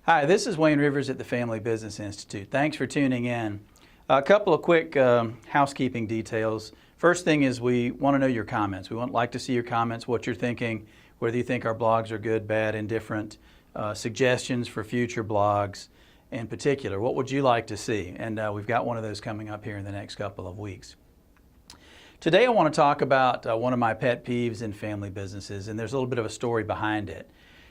Hi, this is Wayne Rivers at the Family Business Institute. Thanks for tuning in. A couple of quick housekeeping details. First thing is we want to know your comments. We would like to see your comments, what you're thinking, whether you think our blogs are good, bad, indifferent, suggestions for future blogs in particular. What would you like to see? And we've got one of those coming up here in the next couple of weeks. Today I want to talk about one of my pet peeves in family businesses, and there's a little bit of a story behind it.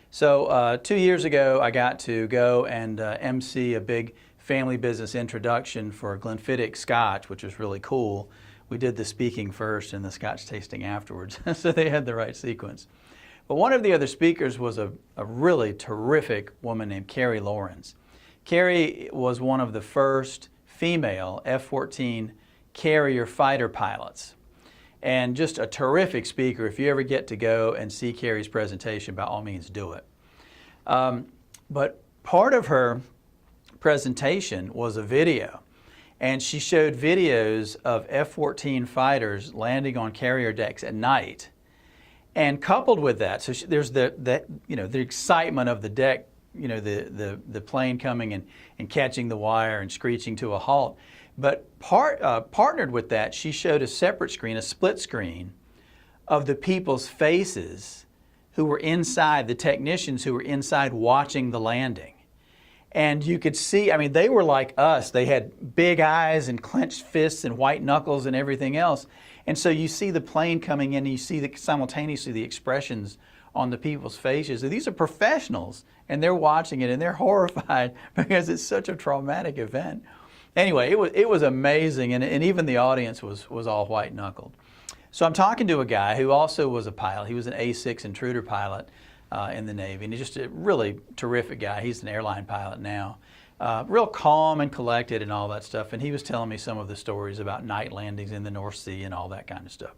So 2 years ago, I got to go and MC a big family business introduction for Glenfiddich Scotch, which was really cool. We did the speaking first and the Scotch tasting afterwards, so they had the right sequence. But one of the other speakers was a really terrific woman named Carrie Lauren. Carrie was one of the first female F-14 carrier fighter pilots, and just a terrific speaker. If you ever get to go and see Carrie's presentation, by all means do it. But part of her presentation was a video, and she showed videos of F-14 fighters landing on carrier decks at night. And coupled with that, so there's the excitement of the deck, the plane coming and catching the wire and screeching to a halt. But partnered with that, she showed a separate screen, a split screen, of the people's faces who were inside, the technicians who were inside watching the landing. And you could see, I mean, they were like us. They had big eyes and clenched fists and white knuckles and everything else. And so you see the plane coming in and you see simultaneously the expressions on the people's faces. And these are professionals, and they're watching it and they're horrified because it's such a traumatic event. Anyway, it was amazing, and even the audience was all white-knuckled. So I'm talking to a guy who also was a pilot. He was an A6 intruder pilot in the Navy, and he's just a really terrific guy. He's an airline pilot now. Real calm and collected and all that stuff, and he was telling me some of the stories about night landings in the North Sea and all that kind of stuff.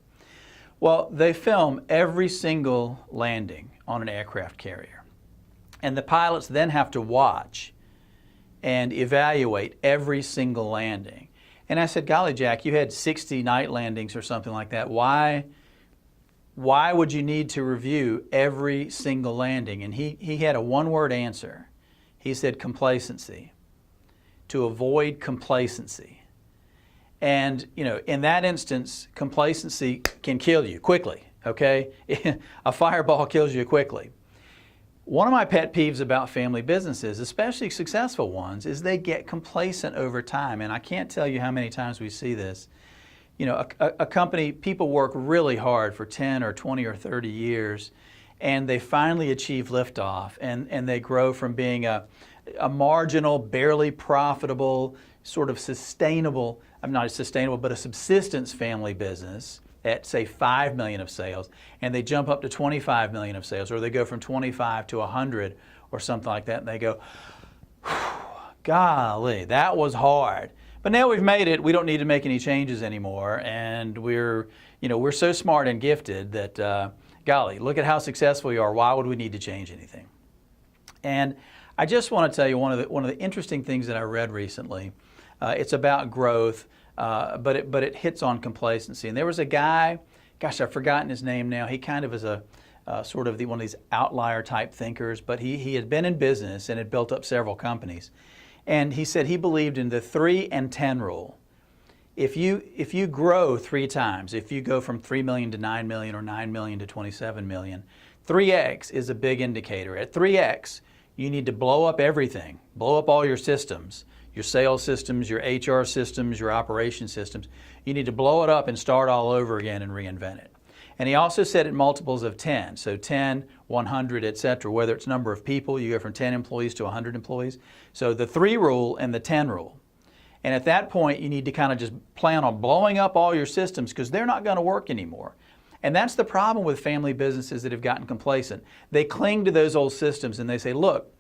Well, they film every single landing on an aircraft carrier, and the pilots then have to watch and evaluate every single landing. And I said, Golly Jack, you had 60 night landings or something like that. Why would you need to review every single landing? And he had a one-word answer. He said complacency, to avoid complacency. And in that instance, complacency can kill you quickly, okay? A fireball kills you quickly. One of my pet peeves about family businesses, especially successful ones, is they get complacent over time. And I can't tell you how many times we see this. A company, people work really hard for 10 or 20 or 30 years, and they finally achieve liftoff, and they grow from being a marginal, barely profitable, sort of sustainable, not sustainable, but a subsistence family business at, say, 5 million of sales, and they jump up to 25 million of sales, or they go from 25 to 100 or something like that, and they go, golly, that was hard. But now we've made it, we don't need to make any changes anymore, and we're so smart and gifted that, golly, look at how successful we are, why would we need to change anything? And I just want to tell you one of the interesting things that I read recently. It's about growth, but it hits on complacency. And there was a guy, gosh, I've forgotten his name now. He kind of is a sort of one of these outlier type thinkers, but he had been in business and had built up several companies. And he said he believed in the 3 and 10 rule. If you grow 3 times, if you go from 3 million to 9 million or 9 million to 27 million, 3x is a big indicator. At 3x, you need to blow up everything, blow up all your systems. Your sales systems, your HR systems, your operation systems. You need to blow it up and start all over again and reinvent it. And he also said it multiples of 10, so 10, 100, etc. Whether it's number of people, you go from 10 employees to 100 employees. So the 3 rule and the 10 rule. And at that point, you need to kind of just plan on blowing up all your systems because they're not going to work anymore. And that's the problem with family businesses that have gotten complacent. They cling to those old systems and they say, look,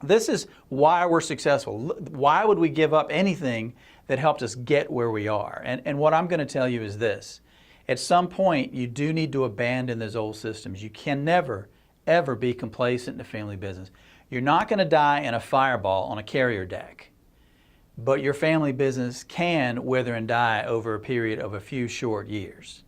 this is why we're successful. Why would we give up anything that helped us get where we are? And what I'm going to tell you is this. At some point, you do need to abandon those old systems. You can never, ever be complacent in a family business. You're not going to die in a fireball on a carrier deck, but your family business can wither and die over a period of a few short years.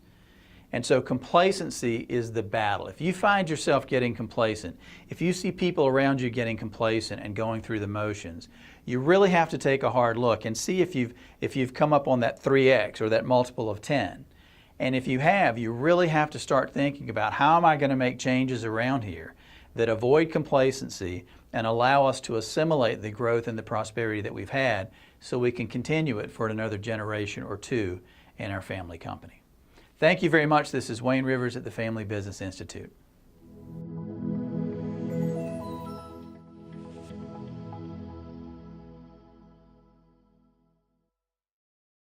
And so complacency is the battle. If you find yourself getting complacent, if you see people around you getting complacent and going through the motions, you really have to take a hard look and see if you've come up on that 3x or that multiple of 10. And if you have, you really have to start thinking about, how am I going to make changes around here that avoid complacency and allow us to assimilate the growth and the prosperity that we've had so we can continue it for another generation or two in our family company. Thank you very much. This is Wayne Rivers at the Family Business Institute.